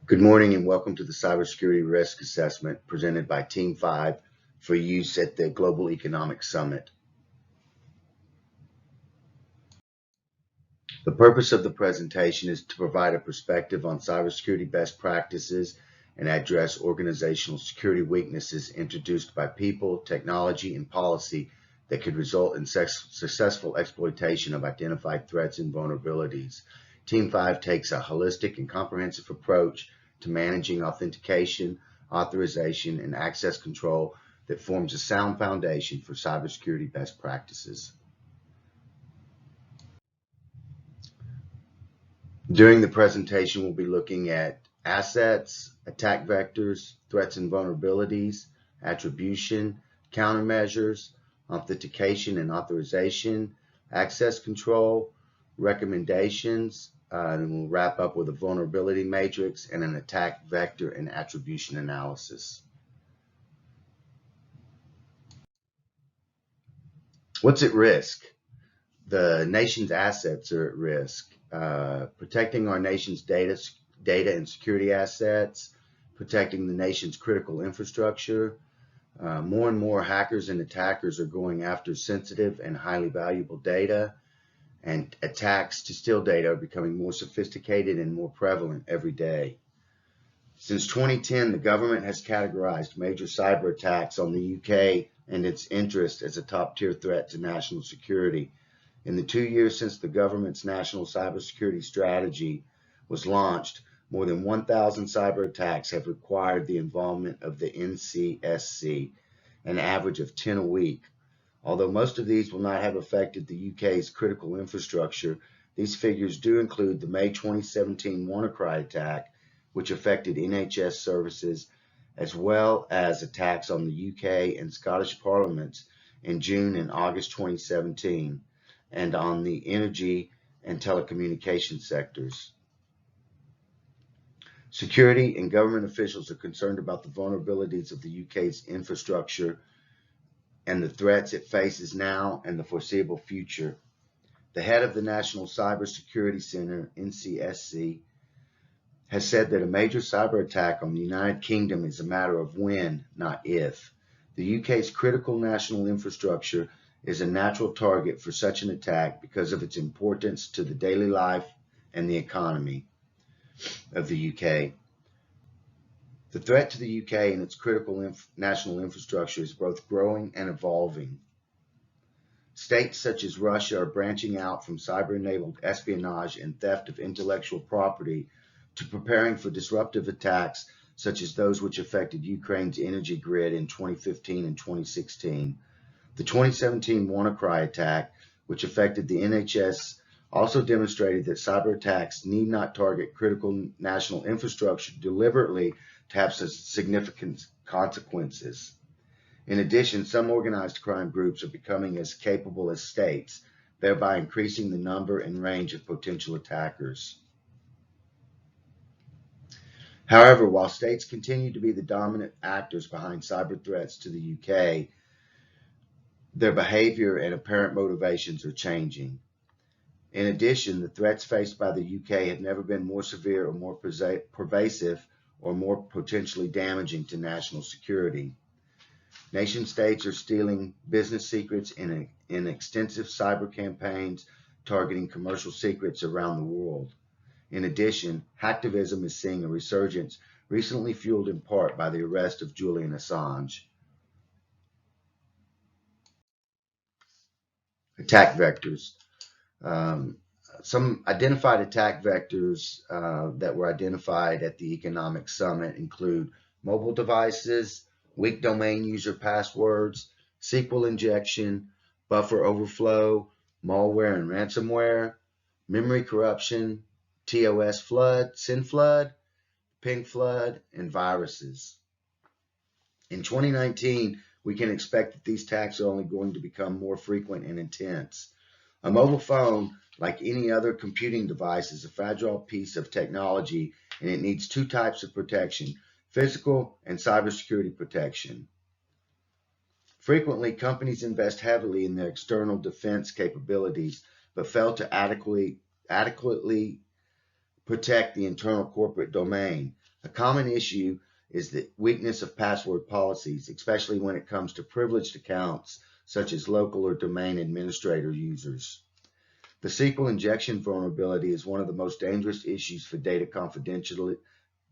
Good morning and welcome to the Cybersecurity Risk Assessment presented by Team 5 for use at the Global Economic Summit. The purpose of the presentation is to provide a perspective on cybersecurity best practices and address organizational security weaknesses introduced by people, technology, and policy that could result in successful exploitation of identified threats and vulnerabilities. Team 5 takes a holistic and comprehensive approach to managing authentication, authorization, and access control that forms a sound foundation for cybersecurity best practices. During the presentation, we'll be looking at assets, attack vectors, threats and vulnerabilities, attribution, countermeasures, authentication and authorization, access control, recommendations, and we'll wrap up with a vulnerability matrix and an attack vector and attribution analysis. What's at risk? The nation's assets are at risk. Protecting our nation's data and security assets, protecting the nation's critical infrastructure. More and more hackers and attackers are going after sensitive and highly valuable data, and attacks to steal data are becoming more sophisticated and more prevalent every day. Since 2010, the government has categorized major cyber attacks on the UK and its interest as a top-tier threat to national security. In the 2 years since the government's national cybersecurity strategy was launched, more than 1,000 cyber attacks have required the involvement of the NCSC, an average of 10 a week. Although most of these will not have affected the UK's critical infrastructure, these figures do include the May 2017 WannaCry attack, which affected NHS services, as well as attacks on the UK and Scottish parliaments in June and August 2017, and on the energy and telecommunications sectors. Security and government officials are concerned about the vulnerabilities of the UK's infrastructure and the threats it faces now and the foreseeable future. The head of the National Cybersecurity Center, NCSC, has said that a major cyber attack on the United Kingdom is a matter of when, not if. The UK's critical national infrastructure is a natural target for such an attack because of its importance to the daily life and the economy of the UK. The threat to the UK and its critical national infrastructure is both growing and evolving. States such as Russia are branching out from cyber-enabled espionage and theft of intellectual property to preparing for disruptive attacks such as those which affected Ukraine's energy grid in 2015 and 2016. The 2017 WannaCry attack, which affected the NHS, also demonstrated that cyber attacks need not target critical national infrastructure deliberately to have significant consequences. In addition, some organized crime groups are becoming as capable as states, thereby increasing the number and range of potential attackers. However, while states continue to be the dominant actors behind cyber threats to the UK, their behavior and apparent motivations are changing. In addition, the threats faced by the UK have never been more severe or more pervasive or more potentially damaging to national security. Nation states are stealing business secrets in extensive cyber campaigns targeting commercial secrets around the world. In addition, hacktivism is seeing a resurgence, recently fueled in part by the arrest of Julian Assange. Attack vectors. Some identified attack vectors that were identified at the Economic Summit include mobile devices, weak domain user passwords, SQL injection, buffer overflow, malware and ransomware, memory corruption, TOS flood, SYN flood, ping flood, and viruses. In 2019, we can expect that these attacks are only going to become more frequent and intense. A mobile phone, like any other computing device, is a fragile piece of technology, and it needs two types of protection: physical and cybersecurity protection. Frequently, companies invest heavily in their external defense capabilities, but fail to adequately protect the internal corporate domain. A common issue is the weakness of password policies, especially when it comes to privileged accounts such as local or domain administrator users. The SQL injection vulnerability is one of the most dangerous issues for data confidentiality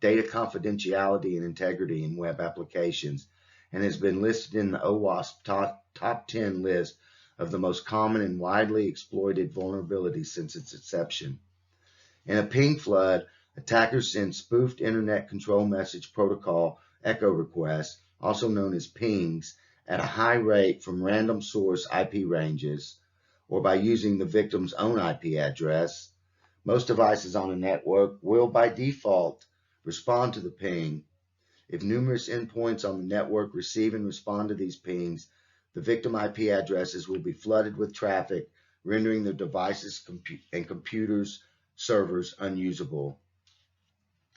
and integrity in web applications, and has been listed in the OWASP top 10 list of the most common and widely exploited vulnerabilities since its inception. In a ping flood, attackers send spoofed Internet Control Message Protocol echo requests, also known as pings, at a high rate from random source IP ranges, or by using the victim's own IP address. Most devices on a network will, by default, respond to the ping. If numerous endpoints on the network receive and respond to these pings, the victim IP addresses will be flooded with traffic, rendering their devices and computers' servers unusable.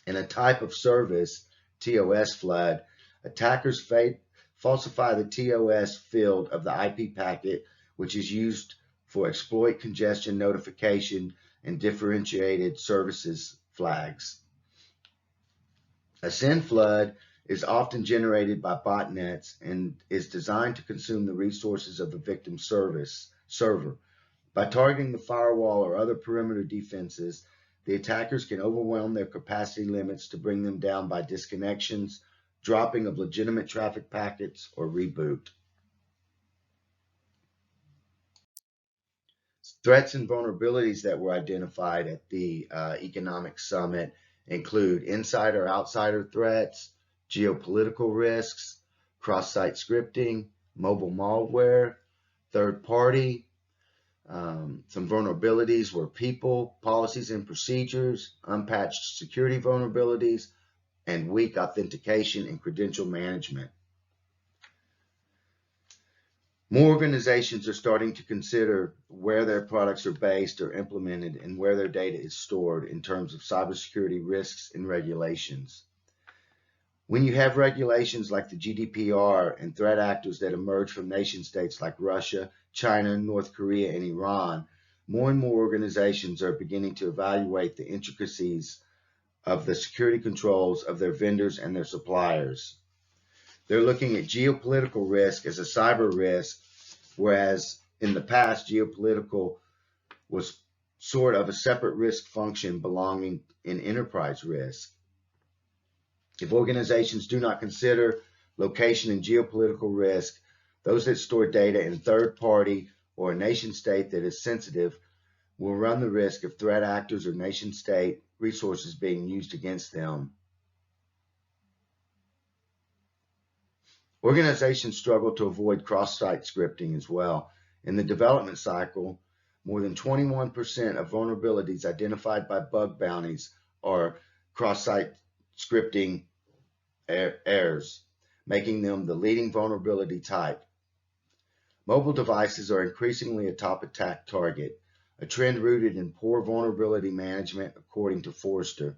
In a type of service, TOS flood, attackers falsify the TOS field of the IP packet, which is used for exploit congestion notification and differentiated services flags. A SYN flood is often generated by botnets and is designed to consume the resources of the victim's server. By targeting the firewall or other perimeter defenses, the attackers can overwhelm their capacity limits to bring them down by disconnections, dropping of legitimate traffic packets, or reboot. Threats and vulnerabilities that were identified at the Economic Summit include insider-outsider threats, geopolitical risks, cross-site scripting, mobile malware, third-party. Some vulnerabilities were people, policies and procedures, unpatched security vulnerabilities, and weak authentication and credential management. More organizations are starting to consider where their products are based or implemented and where their data is stored in terms of cybersecurity risks and regulations. When you have regulations like the GDPR and threat actors that emerge from nation states like Russia, China, North Korea, and Iran, more and more organizations are beginning to evaluate the intricacies of the security controls of their vendors and their suppliers. They're looking at geopolitical risk as a cyber risk, whereas in the past, geopolitical was sort of a separate risk function belonging in enterprise risk. If organizations do not consider location and geopolitical risk, those that store data in third party or a nation state that is sensitive will run the risk of threat actors or nation state resources being used against them. Organizations struggle to avoid cross-site scripting as well. In the development cycle, more than 21% of vulnerabilities identified by bug bounties are cross-site scripting errors, making them the leading vulnerability type. Mobile devices are increasingly a top attack target, a trend rooted in poor vulnerability management, according to Forrester.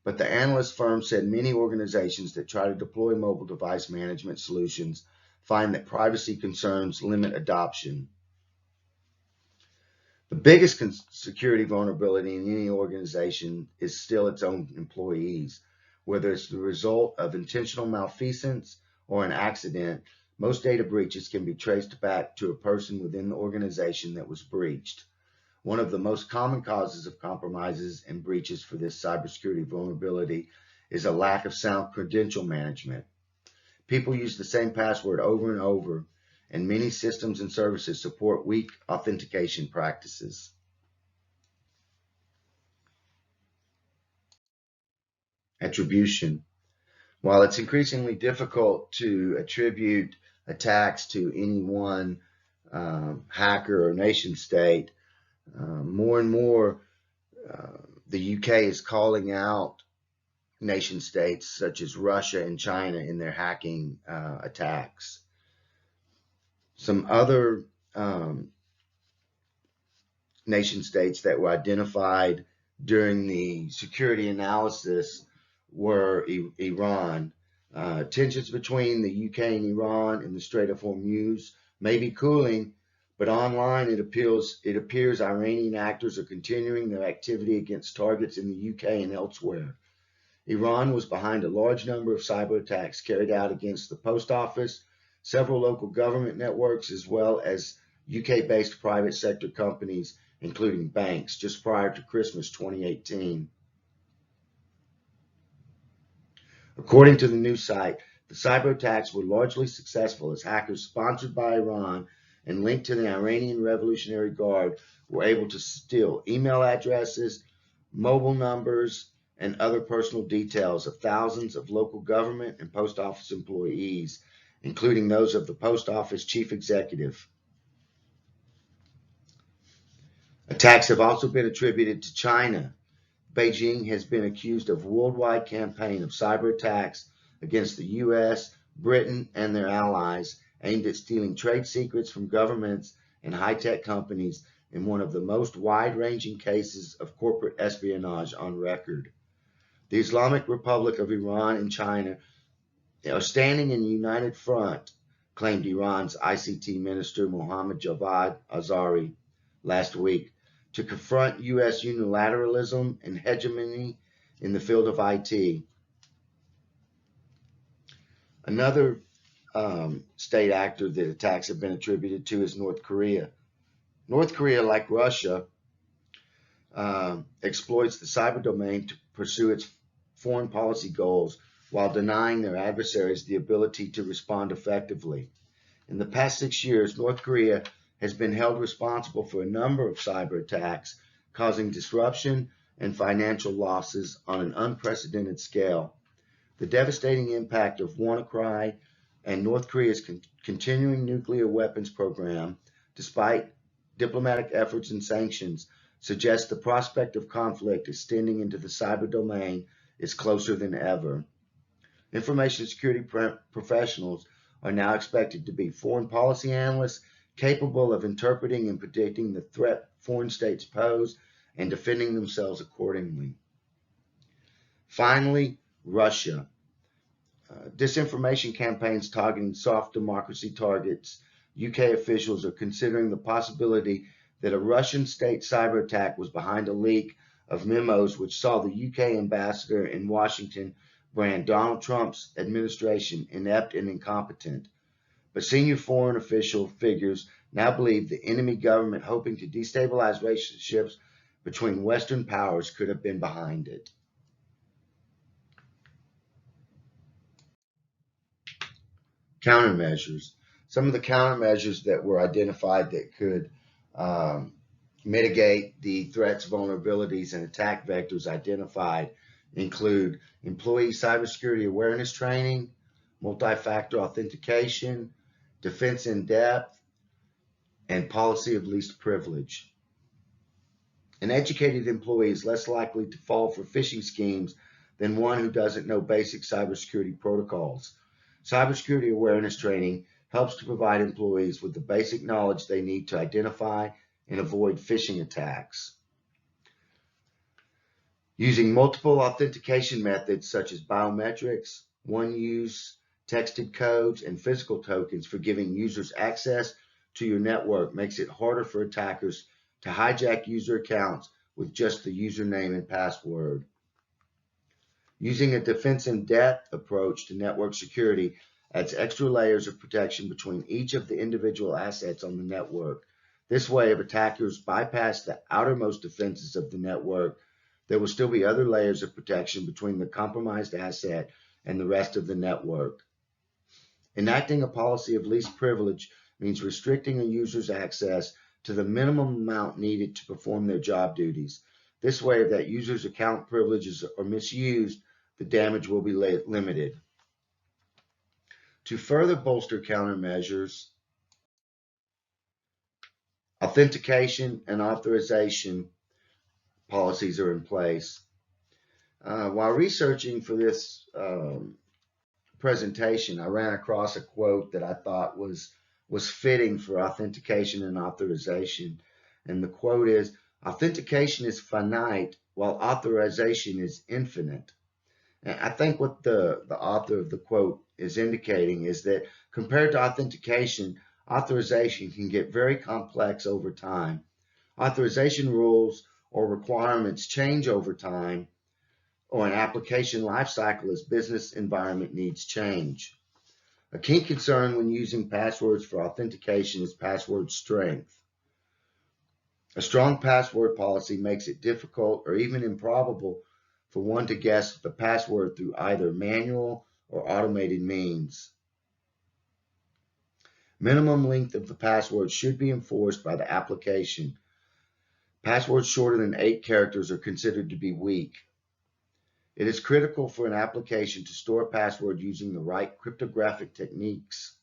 But the analyst firm said many organizations that try to deploy mobile device management solutions find that privacy concerns limit adoption. The biggest security vulnerability in any organization is still its own employees. Whether it's the result of intentional malfeasance or an accident, most data breaches can be traced back to a person within the organization that was breached. One of the most common causes of compromises and breaches for this cybersecurity vulnerability is a lack of sound credential management. People use the same password over and over, and many systems and services support weak authentication practices. Attribution. While it's increasingly difficult to attribute attacks to any one hacker or nation state, more and more the UK is calling out nation states such as Russia and China in their hacking attacks. Some other nation states that were identified during the security analysis were Iran. Tensions between the UK and Iran in the Strait of Hormuz may be cooling, But online, it appears Iranian actors are continuing their activity against targets in the UK and elsewhere. Iran was behind a large number of cyber attacks carried out against the post office, several local government networks, as well as UK-based private sector companies, including banks, just prior to Christmas 2018. According to the news site, the cyber attacks were largely successful as hackers sponsored by Iran and linked to the Iranian Revolutionary Guard were able to steal email addresses, mobile numbers, and other personal details of thousands of local government and post office employees, including those of the post office chief executive. Attacks have also been attributed to China. Beijing has been accused of a worldwide campaign of cyber attacks against the US, Britain, and their allies, aimed at stealing trade secrets from governments and high-tech companies in one of the most wide-ranging cases of corporate espionage on record. The Islamic Republic of Iran and China are standing in a united front, claimed Iran's ICT Minister Mohammad Javad Azari last week, to confront U.S. unilateralism and hegemony in the field of IT. Another state actor that attacks have been attributed to is North Korea. North Korea, like Russia, exploits the cyber domain to pursue its foreign policy goals while denying their adversaries the ability to respond effectively. In the past 6 years, North Korea has been held responsible for a number of cyber attacks, causing disruption and financial losses on an unprecedented scale. The devastating impact of WannaCry and North Korea's continuing nuclear weapons program, despite diplomatic efforts and sanctions, suggests the prospect of conflict extending into the cyber domain is closer than ever. Information security professionals are now expected to be foreign policy analysts capable of interpreting and predicting the threat foreign states pose and defending themselves accordingly. Finally, Russia. Disinformation campaigns targeting soft democracy targets. UK officials are considering the possibility that a Russian state cyber attack was behind a leak of memos which saw the UK ambassador in Washington brand Donald Trump's administration inept and incompetent. But senior foreign official figures now believe the enemy government hoping to destabilize relationships between Western powers could have been behind it. Countermeasures. Some of the countermeasures that were identified that could mitigate the threats, vulnerabilities, and attack vectors identified include employee cybersecurity awareness training, multi-factor authentication, defense in depth, and policy of least privilege. An educated employee is less likely to fall for phishing schemes than one who doesn't know basic cybersecurity protocols. Cybersecurity awareness training helps to provide employees with the basic knowledge they need to identify and avoid phishing attacks. Using multiple authentication methods such as biometrics, one-use, texted codes, and physical tokens for giving users access to your network makes it harder for attackers to hijack user accounts with just the username and password. Using a defense in depth approach to network security adds extra layers of protection between each of the individual assets on the network. This way, if attackers bypass the outermost defenses of the network, there will still be other layers of protection between the compromised asset and the rest of the network. Enacting a policy of least privilege means restricting a user's access to the minimum amount needed to perform their job duties. This way, if that user's account privileges are misused, the damage will be limited. To further bolster countermeasures, authentication and authorization policies are in place. While researching for this presentation, I ran across a quote that I thought was fitting for authentication and authorization. And the quote is, "Authentication is finite while authorization is infinite." And I think what the author of the quote is indicating is that compared to authentication, authorization can get very complex over time. Authorization rules or requirements change over time or an application lifecycle as business environment needs change. A key concern when using passwords for authentication is password strength. A strong password policy makes it difficult or even improbable for one to guess the password through either manual or automated means. Minimum length of the password should be enforced by the application. Passwords shorter than 8 characters are considered to be weak. It is critical for an application to store a password using the right cryptographic techniques.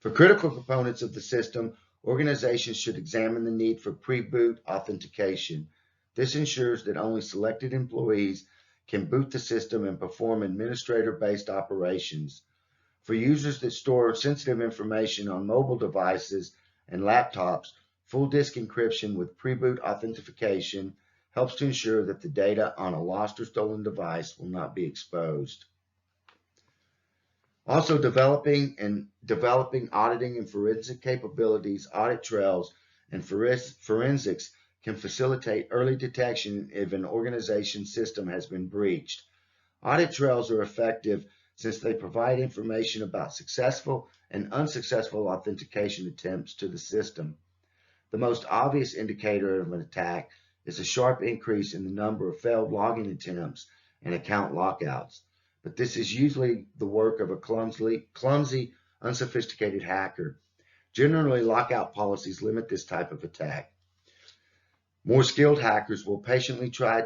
For critical components of the system, organizations should examine the need for pre-boot authentication. This ensures that only selected employees can boot the system and perform administrator-based operations. For users that store sensitive information on mobile devices and laptops, full disk encryption with pre-boot authentication helps to ensure that the data on a lost or stolen device will not be exposed. Also, developing auditing and forensic capabilities, audit trails, and forensics can facilitate early detection if an organization's system has been breached. Audit trails are effective since they provide information about successful and unsuccessful authentication attempts to the system. The most obvious indicator of an attack is a sharp increase in the number of failed login attempts and account lockouts, but this is usually the work of a clumsy, unsophisticated hacker. Generally, lockout policies limit this type of attack. More skilled hackers will patiently try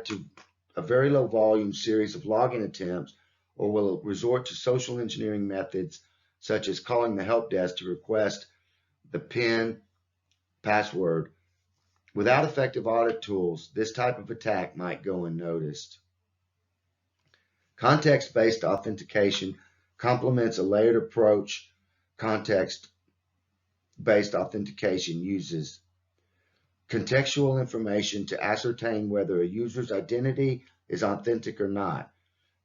a very low volume series of login attempts or will resort to social engineering methods such as calling the help desk to request the PIN password. Without effective audit tools, this type of attack might go unnoticed. Context-based authentication complements a layered approach. Context-based authentication uses contextual information to ascertain whether a user's identity is authentic or not.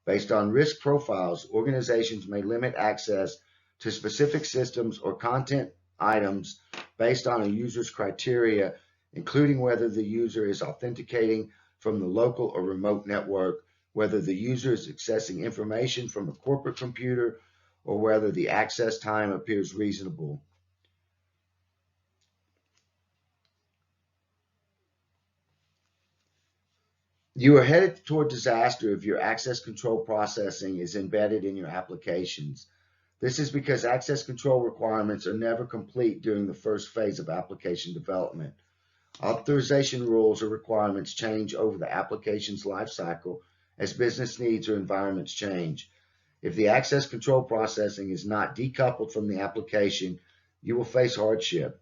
Based on risk profiles, organizations may limit access to specific systems or content items based on a user's criteria, including whether the user is authenticating from the local or remote network, whether the user is accessing information from a corporate computer, or whether the access time appears reasonable. You are headed toward disaster if your access control processing is embedded in your applications. This is because access control requirements are never complete during the first phase of application development. Authorization rules or requirements change over the application's lifecycle as business needs or environments change. If the access control processing is not decoupled from the application, you will face hardship.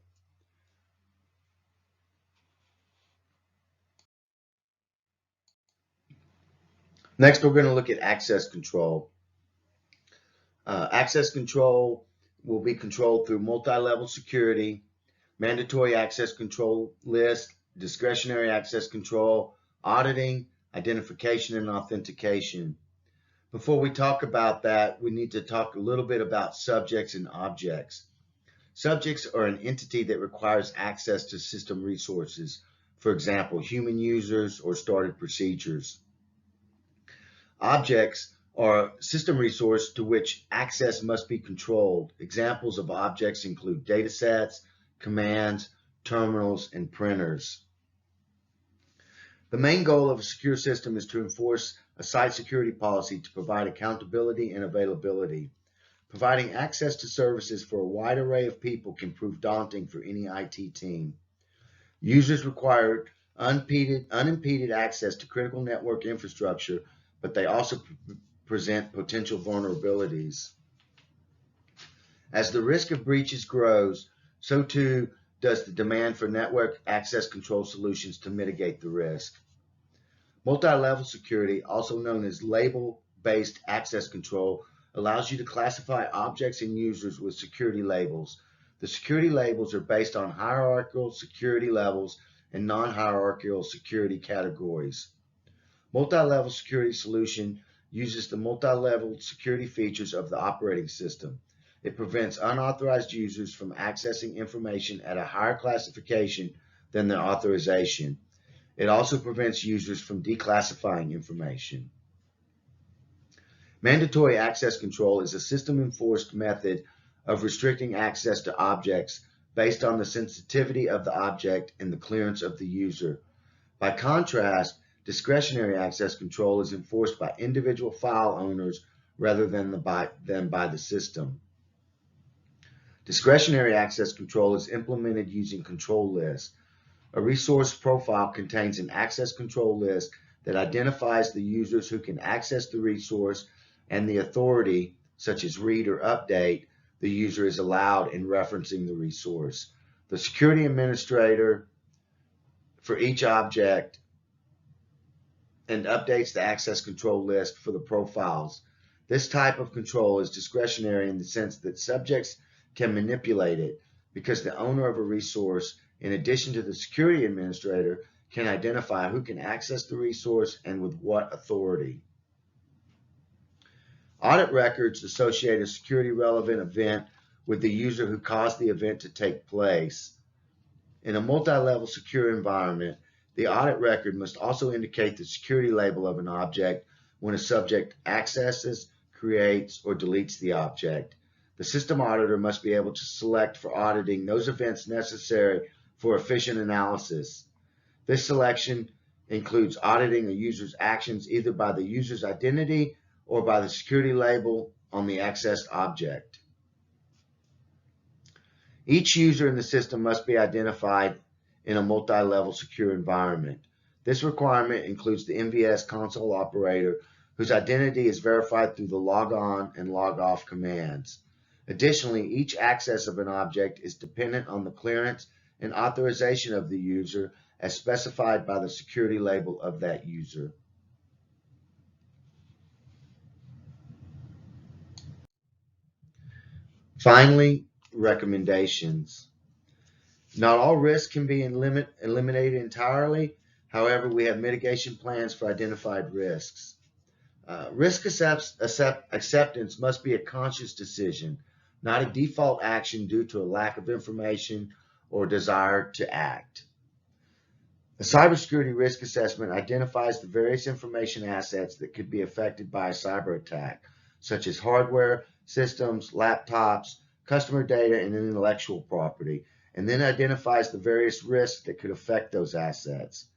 Next, we're going to look at access control. Access control will be controlled through multi-level security, mandatory access control list, discretionary access control, auditing, identification, and authentication. Before we talk about that, we need to talk a little bit about subjects and objects. Subjects are an entity that requires access to system resources, for example, human users or started procedures. Objects are system resource to which access must be controlled. Examples of objects include datasets, commands, terminals, and printers. The main goal of a secure system is to enforce a site security policy to provide accountability and availability. Providing access to services for a wide array of people can prove daunting for any IT team. Users require unimpeded access to critical network infrastructure, but they also present potential vulnerabilities. As the risk of breaches grows, so too does the demand for network access control solutions to mitigate the risk. Multi-level security, also known as label-based access control, allows you to classify objects and users with security labels. The security labels are based on hierarchical security levels and non-hierarchical security categories. Multi-level security solution uses the multi-level security features of the operating system. It prevents unauthorized users from accessing information at a higher classification than their authorization. It also prevents users from declassifying information. Mandatory access control is a system-enforced method of restricting access to objects based on the sensitivity of the object and the clearance of the user. By contrast, discretionary access control is enforced by individual file owners rather than by the system. Discretionary access control is implemented using control lists. A resource profile contains an access control list that identifies the users who can access the resource and the authority, such as read or update, the user is allowed in referencing the resource. The security administrator for each object and updates the access control list for the profiles. This type of control is discretionary in the sense that subjects can manipulate it because the owner of a resource, in addition to the security administrator, can identify who can access the resource and with what authority. Audit records associate a security relevant event with the user who caused the event to take place. In a multi-level secure environment, the audit record must also indicate the security label of an object when a subject accesses, creates, or deletes the object. The system auditor must be able to select for auditing those events necessary for efficient analysis. This selection includes auditing a user's actions either by the user's identity or by the security label on the accessed object. Each user in the system must be identified in a multi-level secure environment. This requirement includes the MVS console operator, whose identity is verified through the log on and log off commands. Additionally, each access of an object is dependent on the clearance and authorization of the user as specified by the security label of that user. Finally, recommendations. Not all risks can be eliminated entirely. However, we have mitigation plans for identified risks. Risk acceptance must be a conscious decision, not a default action due to a lack of information or desire to act. A cybersecurity risk assessment identifies the various information assets that could be affected by a cyber attack, such as hardware, systems, laptops, customer data, and intellectual property, and then identifies the various risks that could affect those assets.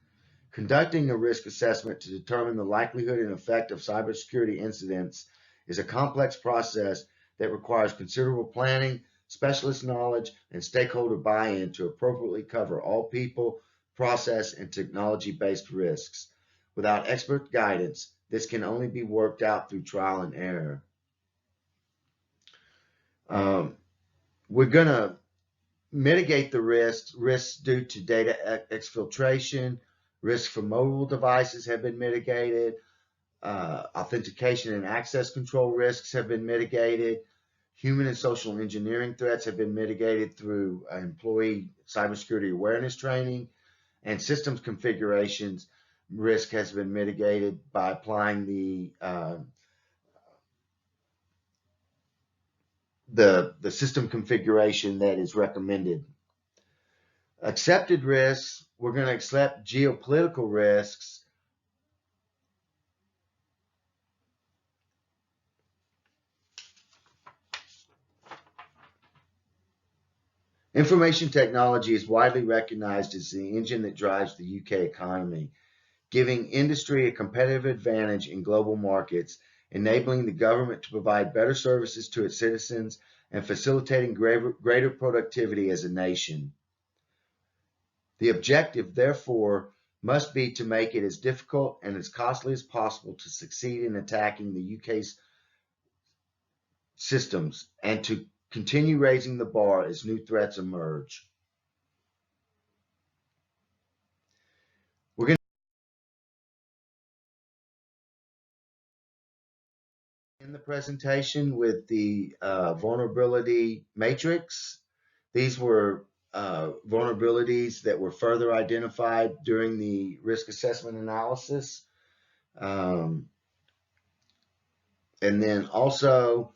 Conducting a risk assessment to determine the likelihood and effect of cybersecurity incidents is a complex process that requires considerable planning, specialist knowledge, and stakeholder buy-in to appropriately cover all people, process, and technology-based risks. Without expert guidance, this can only be worked out through trial and error. We're going to mitigate the risks due to data exfiltration. Risks for mobile devices have been mitigated. Authentication and access control risks have been mitigated. Human and social engineering threats have been mitigated through employee cybersecurity awareness training, and systems configurations risk has been mitigated by applying the system configuration that is recommended. Accepted risks, we're going to accept geopolitical risks. Information technology is widely recognized as the engine that drives the UK economy, giving industry a competitive advantage in global markets, enabling the government to provide better services to its citizens, and facilitating greater productivity as a nation. The objective, therefore, must be to make it as difficult and as costly as possible to succeed in attacking the UK's systems and to continue raising the bar as new threats emerge. We're going to end the presentation with the vulnerability matrix. These were vulnerabilities that were further identified during the risk assessment analysis. And then also